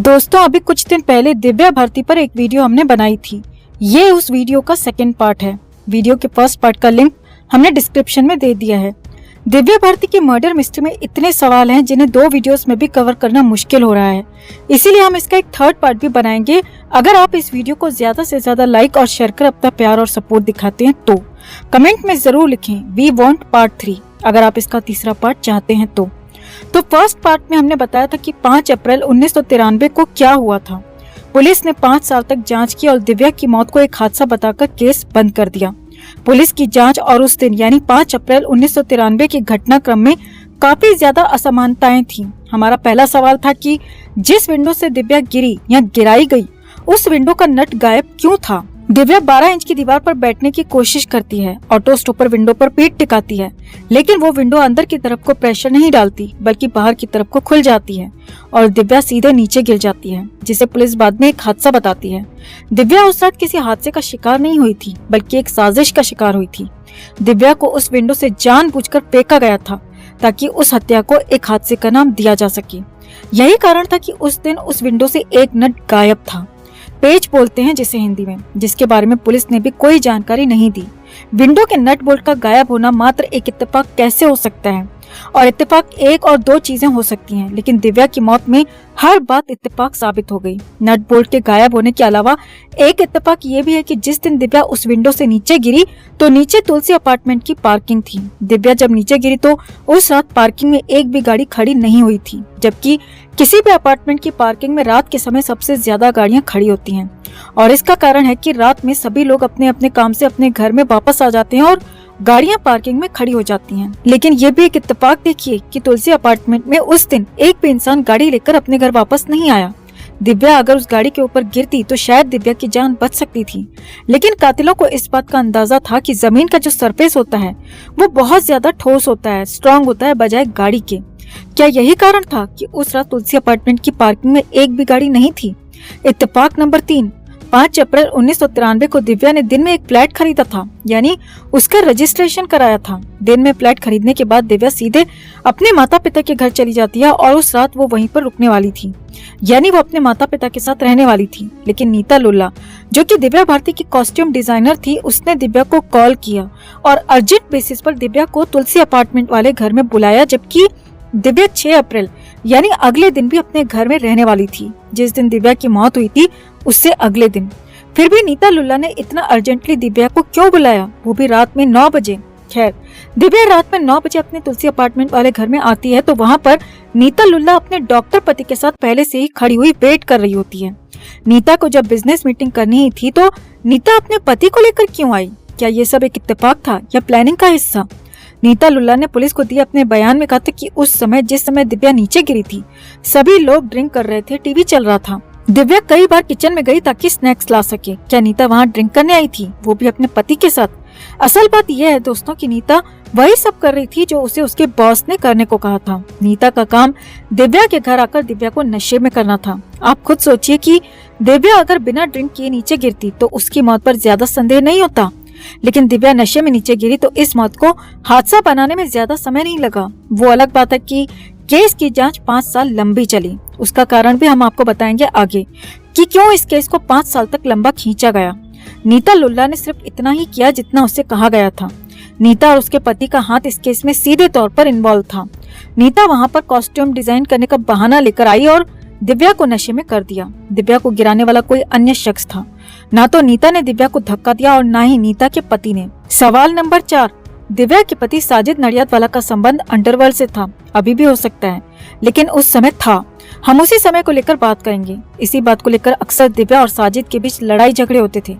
दोस्तों अभी कुछ दिन पहले दिव्या भारती पर एक वीडियो हमने बनाई थी। ये उस वीडियो का सेकंड पार्ट है। वीडियो के फर्स्ट पार्ट का लिंक हमने डिस्क्रिप्शन में दे दिया है। दिव्या भारती की मर्डर मिस्ट्री में इतने सवाल हैं जिन्हें 2 वीडियोस में भी कवर करना मुश्किल हो रहा है, इसीलिए हम इसका एक थर्ड पार्ट भी बनाएंगे। अगर आप इस वीडियो को ज्यादा से ज्यादा लाइक और शेयर कर अपना प्यार और सपोर्ट दिखाते हैं तो कमेंट में जरूर लिखें वी वांट पार्ट 3 अगर आप इसका तीसरा पार्ट चाहते हैं तो फर्स्ट पार्ट में हमने बताया था कि 5 अप्रैल 1993 को क्या हुआ था। पुलिस ने 5 साल तक जांच की और दिव्या की मौत को एक हादसा बताकर केस बंद कर दिया। पुलिस की जांच और उस दिन यानी 5 अप्रैल 1993 के घटनाक्रम में काफी ज्यादा असमानताएं थीं। हमारा पहला सवाल था कि जिस विंडो से दिव्या गिरी या गिराई गई उस विंडो का नट गायब क्यों था। दिव्या 12 इंच की दीवार पर बैठने की कोशिश करती है, ऑटो स्टॉपर विंडो पर पीठ टिकाती है, लेकिन वो विंडो अंदर की तरफ को प्रेशर नहीं डालती बल्कि बाहर की तरफ को खुल जाती है और दिव्या सीधे नीचे गिर जाती है, जिसे पुलिस बाद में एक हादसा बताती है। दिव्या उस रात किसी हादसे का शिकार नहीं हुई थी बल्कि एक साजिश का शिकार हुई थी। दिव्या को उस विंडो से जानबूझकर फेंका गया था ताकि उस हत्या को एक हादसे का नाम दिया जा सके। यही कारण था कि उस दिन उस विंडो से एक नट गायब था, पेच बोलते हैं जिसे हिंदी में, जिसके बारे में पुलिस ने भी कोई जानकारी नहीं दी। विंडो के नट बोल्ट का गायब होना मात्र एक इत्तेफाक कैसे हो सकता है, और इत्तेफाक 1 और 2 चीजें हो सकती हैं, लेकिन दिव्या की मौत में हर बात इत्तेफाक साबित हो गई। नट बोल्ट के गायब होने के अलावा एक इत्तेफाक ये भी है कि जिस दिन दिव्या उस विंडो से नीचे गिरी तो नीचे तुलसी अपार्टमेंट की पार्किंग थी। दिव्या जब नीचे गिरी तो उस रात पार्किंग में एक भी गाड़ी खड़ी नहीं हुई थी, जबकि किसी भी अपार्टमेंट की पार्किंग में रात के समय सबसे ज्यादा गाड़ियां खड़ी होती हैं, और इसका कारण है कि रात में सभी लोग अपने अपने काम से अपने घर में वापस आ जाते हैं और गाड़ियां पार्किंग में खड़ी हो जाती हैं। लेकिन ये भी एक इत्तेफाक देखिए कि तुलसी अपार्टमेंट में उस दिन एक भी इंसान गाड़ी लेकर अपने घर वापस नहीं आया। दिव्या अगर उस गाड़ी के ऊपर गिरती तो शायद दिव्या की जान बच सकती थी, लेकिन कातिलों को इस बात का अंदाजा था कि जमीन का जो सरफेस होता है वो बहुत ज्यादा ठोस होता है, स्ट्रॉन्ग होता है बजाय गाड़ी के। क्या यही कारण था कि उस रात तुलसी अपार्टमेंट की पार्किंग में एक भी गाड़ी नहीं थी। इत्तेफाक नंबर 3, 5 अप्रैल 1993 को दिव्या ने दिन में एक फ्लैट खरीदा था, यानी उसका रजिस्ट्रेशन कराया था। दिन में फ्लैट खरीदने के बाद दिव्या सीधे अपने माता पिता के घर चली जाती है और उस रात वो वहीं पर रुकने वाली थी, यानी वो अपने माता पिता के साथ रहने वाली थी। लेकिन नीता लुल्ला जो कि दिव्या भारती की कॉस्ट्यूम डिजाइनर थी, उसने दिव्या को कॉल किया और अर्जेंट बेसिस पर दिव्या को तुलसी अपार्टमेंट वाले घर में बुलाया, जबकि दिव्या 6 अप्रैल यानी अगले दिन भी अपने घर में रहने वाली थी। जिस दिन दिव्या की मौत हुई थी उससे अगले दिन। फिर भी नीता लुल्ला ने इतना अर्जेंटली दिव्या को क्यों बुलाया, वो भी रात में 9 बजे। खैर, दिव्या रात में 9 बजे अपने तुलसी अपार्टमेंट वाले घर में आती है तो वहाँ पर नीता लुल्ला अपने डॉक्टर पति के साथ पहले से ही खड़ी हुई वेट कर रही होती है। नीता को जब बिजनेस मीटिंग करनी ही थी तो नीता अपने पति को लेकर क्यों आई? क्या ये सब एक इत्तेफाक था या प्लानिंग का हिस्सा? नीता लुल्ला ने पुलिस को दिए अपने बयान में कहा था कि उस समय जिस समय दिव्या नीचे गिरी थी सभी लोग ड्रिंक कर रहे थे, टीवी चल रहा था। दिव्या कई बार किचन में गई ताकि स्नैक्स ला सके। क्या नीता वहाँ ड्रिंक करने आई थी, वो भी अपने पति के साथ? असल बात यह है दोस्तों कि नीता वही सब कर रही थी जो उसे उसके बॉस ने करने को कहा था। नीता का काम दिव्या के घर आकर दिव्या को नशे में करना था। आप खुद सोचिए कि दिव्या अगर बिना ड्रिंक किए नीचे गिरती तो उसकी मौत पर ज्यादा संदेह नहीं होता, लेकिन दिव्या नशे में नीचे गिरी तो इस मौत को हादसा बनाने में ज्यादा समय नहीं लगा। वो अलग बात है कि केस की जांच 5 साल लंबी चली। उसका कारण भी हम आपको बताएंगे आगे कि क्यों इस केस को 5 साल तक लंबा खींचा गया। नीता लुल्ला ने सिर्फ इतना ही किया जितना उससे कहा गया था। नीता और उसके पति का हाथ इस केस में सीधे तौर पर इन्वॉल्व था। नीता वहाँ पर कॉस्ट्यूम डिजाइन करने का बहाना लेकर आई और दिव्या को नशे में कर दिया। दिव्या को गिराने वाला कोई अन्य शख्स था, ना तो नीता ने दिव्या को धक्का दिया और ना ही नीता के पति ने। सवाल नंबर 4, दिव्या के पति साजिद नडियादवाला का संबंध अंडरवर्ल्ड से था, अभी भी हो सकता है, लेकिन उस समय था। हम उसी समय को लेकर बात करेंगे। इसी बात को लेकर अक्सर दिव्या और साजिद के बीच लड़ाई झगड़े होते थे।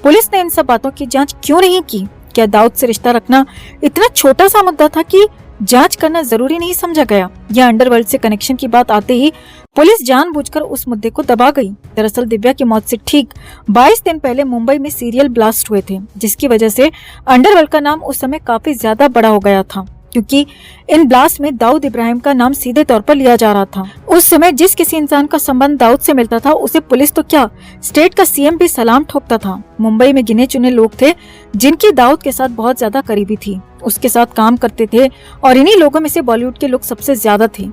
पुलिस ने इन सब बातों की जांच क्यों नहीं की? क्या दाऊद से रिश्ता रखना इतना छोटा सा मुद्दा था कि जांच करना जरूरी नहीं समझा गया, या अंडरवर्ल्ड से कनेक्शन की बात आते ही पुलिस जानबूझकर उस मुद्दे को दबा गई? दरअसल दिव्या की मौत से ठीक 22 दिन पहले मुंबई में सीरियल ब्लास्ट हुए थे, जिसकी वजह से अंडरवर्ल्ड का नाम उस समय काफी ज्यादा बड़ा हो गया था, क्योंकि इन ब्लास्ट में दाऊद इब्राहिम का नाम सीधे तौर पर लिया जा रहा था। उस समय जिस किसी इंसान का संबंध दाऊद से मिलता था उसे पुलिस तो क्या स्टेट का सीएम भी सलाम ठोकता था। मुंबई में गिने चुने लोग थे जिनकी दाऊद के साथ बहुत ज्यादा करीबी थी, उसके साथ काम करते थे, और इन्हीं लोगों में से बॉलीवुड के लोग सबसे ज्यादा थे।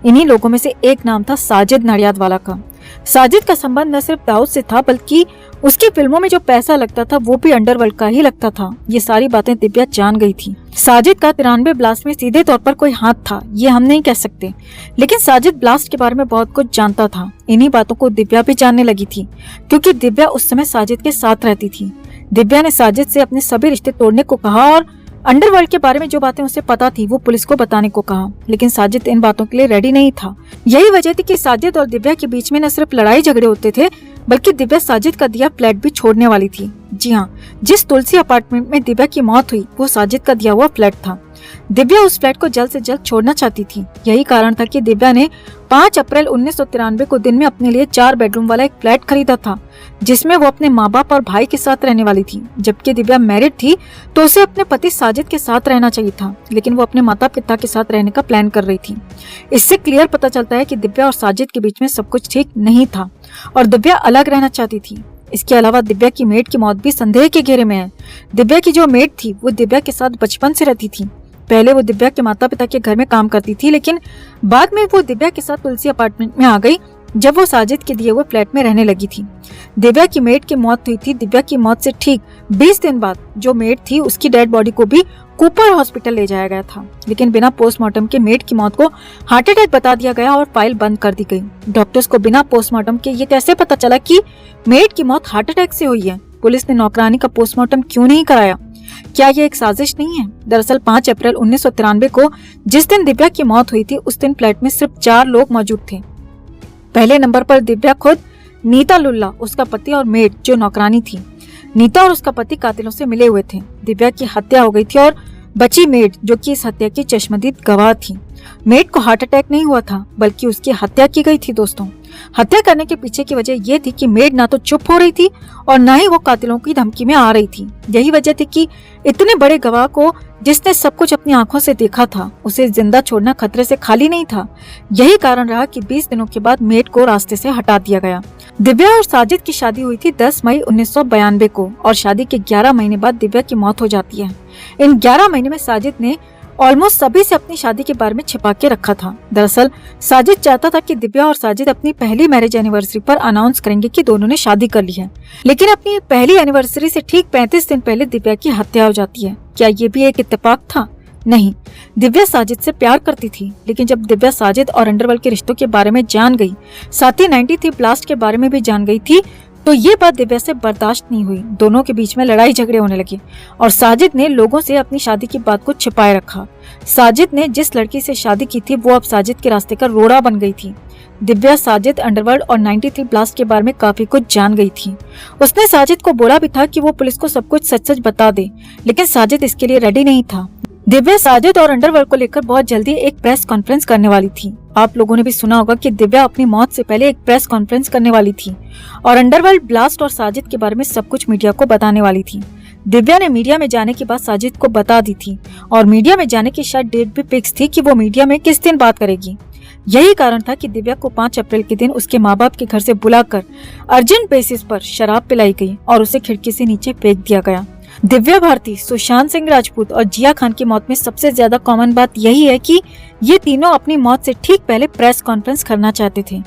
इन्हीं लोगों में से एक नाम था साजिद नडियादवाला का। साजिद का संबंध न सिर्फ दाऊद से था बल्कि उसकी फिल्मों में जो पैसा लगता था वो भी अंडरवर्ल्ड का ही लगता था। ये सारी बातें दिव्या जान गई थी। साजिद का 93 ब्लास्ट में सीधे तौर पर कोई हाथ था ये हम नहीं कह सकते, लेकिन साजिद ब्लास्ट के बारे में बहुत कुछ जानता था। इन्हीं बातों को दिव्या भी जानने लगी थी क्योंकि दिव्या उस समय साजिद के साथ रहती थी। दिव्या ने साजिद से अपने सभी रिश्ते तोड़ने को कहा और अंडरवर्ल्ड के बारे में जो बातें उसे पता थी वो पुलिस को बताने को कहा, लेकिन साजिद इन बातों के लिए रेडी नहीं था। यही वजह थी कि साजिद और दिव्या के बीच में न सिर्फ लड़ाई झगड़े होते थे बल्कि दिव्या साजिद का दिया फ्लैट भी छोड़ने वाली थी। जी हाँ, जिस तुलसी अपार्टमेंट में दिव्या की मौत हुई वो साजिद का दिया हुआ फ्लैट था। दिव्या उस फ्लैट को जल्द से जल्द छोड़ना चाहती थी। यही कारण था कि दिव्या ने 5 अप्रैल 1993 को दिन में अपने लिए 4 बेडरूम वाला एक फ्लैट खरीदा था जिसमें वो अपने माँ बाप और भाई के साथ रहने वाली थी। जबकि दिव्या मैरिड थी तो उसे अपने पति साजिद के साथ रहना चाहिए था, लेकिन वो अपने माता पिता के साथ रहने का प्लान कर रही थी। इससे क्लियर पता चलता है कि दिव्या और साजिद के बीच में सब कुछ ठीक नहीं था और दिव्या अलग रहना चाहती थी। इसके अलावा दिव्या की मेड की मौत भी संदेह के घेरे में है। दिव्या की जो मेड थी वो दिव्या के साथ बचपन से रहती थी। पहले वो दिव्या के माता पिता के घर में काम करती थी, लेकिन बाद में वो दिव्या के साथ तुलसी अपार्टमेंट में आ गई जब वो साजिद के दिए हुए फ्लैट में रहने लगी थी। दिव्या की मेड की मौत हुई थी दिव्या की मौत से ठीक 20 दिन बाद। जो मेड थी उसकी डेड बॉडी को भी कूपर हॉस्पिटल ले जाया गया था, लेकिन बिना पोस्टमार्टम के मेड की मौत को हार्ट अटैक बता दिया गया और फाइल बंद कर दी गई। डॉक्टर्स को बिना पोस्टमार्टम के ये कैसे पता चला कि मेड की मौत हार्ट अटैक से हुई है? पुलिस ने नौकरानी का पोस्टमार्टम क्यों नहीं कराया? क्या ये एक साजिश नहीं है? दरअसल 5 अप्रैल 1993 को जिस दिन दिव्या की मौत हुई थी उस दिन फ्लैट में सिर्फ 4 लोग मौजूद थे। पहले नंबर पर दिव्या खुद, नीता लुल्ला उसका पति और मेड जो नौकरानी थी। नीता और उसका पति कातिलों से मिले हुए थे। दिव्या की हत्या हो गई थी और बची मेड जो कि इस हत्या की चश्मदीद गवाह थी। मेड को हार्ट अटैक नहीं हुआ था बल्कि उसकी हत्या की गई थी। दोस्तों, हत्या करने के पीछे की वजह ये थी कि मेड ना तो चुप हो रही थी और ना ही वो कातिलों की धमकी में आ रही थी। यही वजह थी कि इतने बड़े गवाह को जिसने सब कुछ अपनी आंखों से देखा था उसे जिंदा छोड़ना खतरे से खाली नहीं था। यही कारण रहा कि 20 दिनों के बाद मेड को रास्ते से हटा दिया गया। दिव्या और साजिद की शादी हुई थी 10 मई 1992 को और शादी के 11 महीने बाद दिव्या की मौत हो जाती है। इन 11 महीने में साजिद ने ऑलमोस्ट सभी से अपनी शादी के बारे में छिपा के रखा था। दरअसल साजिद चाहता था कि दिव्या और साजिद अपनी पहली मैरिज एनिवर्सरी पर अनाउंस करेंगे कि दोनों ने शादी कर ली है, लेकिन अपनी पहली एनिवर्सरी से ठीक 35 दिन पहले दिव्या की हत्या हो जाती है। क्या ये भी एक इत्तेफाक था? नहीं, दिव्या साजिद से प्यार करती थी, लेकिन जब दिव्या साजिद और अंडरवर्ल्ड के रिश्तों के बारे में जान गई, साथ ही 93 ब्लास्ट के बारे में भी जान गई थी, तो ये बात दिव्या से बर्दाश्त नहीं हुई। दोनों के बीच में लड़ाई झगड़े होने लगे और साजिद ने लोगों से अपनी शादी की बात को छिपाए रखा। साजिद ने जिस लड़की से शादी की थी वो अब साजिद के रास्ते का रोड़ा बन गई थी। दिव्या साजिद, अंडरवर्ल्ड और 93 ब्लास्ट के बारे में काफी कुछ जान गई थी। उसने साजिद को बोला भी था कि वो पुलिस को सब कुछ सच सच बता दे, लेकिन साजिद इसके लिए रेडी नहीं था। दिव्या साजिद और अंडरवर्ल्ड को लेकर बहुत जल्दी एक प्रेस कॉन्फ्रेंस करने वाली थी। आप लोगों ने भी सुना होगा कि दिव्या अपनी मौत से पहले एक प्रेस कॉन्फ्रेंस करने वाली थी और अंडरवर्ल्ड, ब्लास्ट और साजिद के बारे में सब कुछ मीडिया को बताने वाली थी। दिव्या ने मीडिया में जाने के बाद साजिद को बता दी थी और मीडिया में जाने की शायद डेट भी फिक्स थी कि वो मीडिया में किस दिन बात करेगी। यही कारण था कि दिव्या को 5 अप्रैल के दिन उसके माँ बाप के घर से बुलाकर अर्जेंट बेसिस पर शराब पिलाई गई और उसे खिड़की से नीचे फेंक दिया गया। दिव्या भारती, सुशांत सिंह राजपूत और जिया खान की मौत में सबसे ज्यादा कॉमन बात यही है कि ये तीनों अपनी मौत से ठीक पहले प्रेस कॉन्फ्रेंस करना चाहते थे।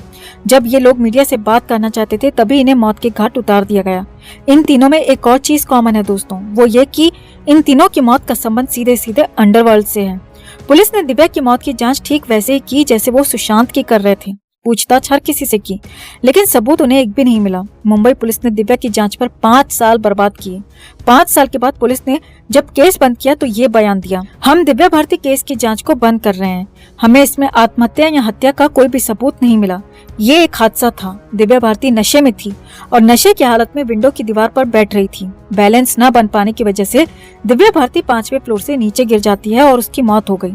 जब ये लोग मीडिया से बात करना चाहते थे तभी इन्हें मौत के घाट उतार दिया गया। इन तीनों में एक और चीज कॉमन है दोस्तों, वो ये कि इन तीनों की मौत का संबंध सीधे सीधे अंडरवर्ल्ड से है। पुलिस ने दिव्या की मौत की जांच ठीक वैसे ही की जैसे वो सुशांत की कर रहे थे। पूछताछ हर किसी से की, लेकिन सबूत उन्हें एक भी नहीं मिला। मुंबई पुलिस ने दिव्या की जांच पर 5 साल बर्बाद किए। 5 साल के बाद पुलिस ने जब केस बंद किया तो ये बयान दिया, हम दिव्या भारती केस की जांच को बंद कर रहे हैं। हमें इसमें आत्महत्या या हत्या का कोई भी सबूत नहीं मिला। ये एक हादसा था। दिव्या भारती नशे में थी और नशे की हालत में विंडो की दीवार पर बैठ रही थी। बैलेंस न बन पाने की वजह से दिव्या भारती 5वें फ्लोर से नीचे गिर जाती है और उसकी मौत हो गई।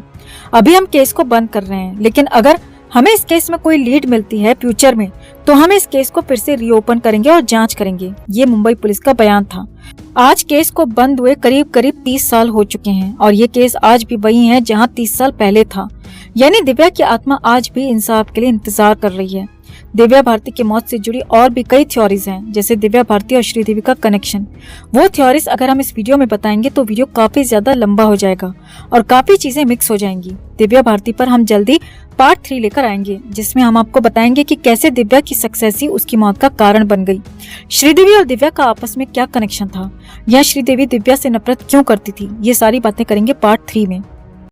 अभी हम केस को बंद कर रहे हैं, लेकिन अगर हमें इस केस में कोई लीड मिलती है फ्यूचर में तो हम इस केस को फिर से रीओपन करेंगे और जांच करेंगे। ये मुंबई पुलिस का बयान था। आज केस को बंद हुए करीब 30 साल हो चुके हैं और ये केस आज भी वही है जहां 30 साल पहले था। यानी दिव्या की आत्मा आज भी इंसाफ के लिए इंतजार कर रही है। दिव्या भारती की मौत से जुड़ी और भी कई थ्योरीज हैं, जैसे दिव्या भारती और श्रीदेवी का कनेक्शन। वो थ्योरीज अगर हम इस वीडियो में बताएंगे तो वीडियो काफी ज्यादा लंबा हो जाएगा और काफी चीजें मिक्स हो जाएंगी। दिव्या भारती पर हम जल्दी पार्ट 3 लेकर आएंगे, जिसमें हम आपको बताएंगे कि कैसे दिव्या की सक्सेस ही उसकी मौत का कारण बन गई, श्रीदेवी और दिव्या का आपस में क्या कनेक्शन था, या श्रीदेवी दिव्या से नफरत क्यों करती थी। ये सारी बातें करेंगे पार्ट 3 में।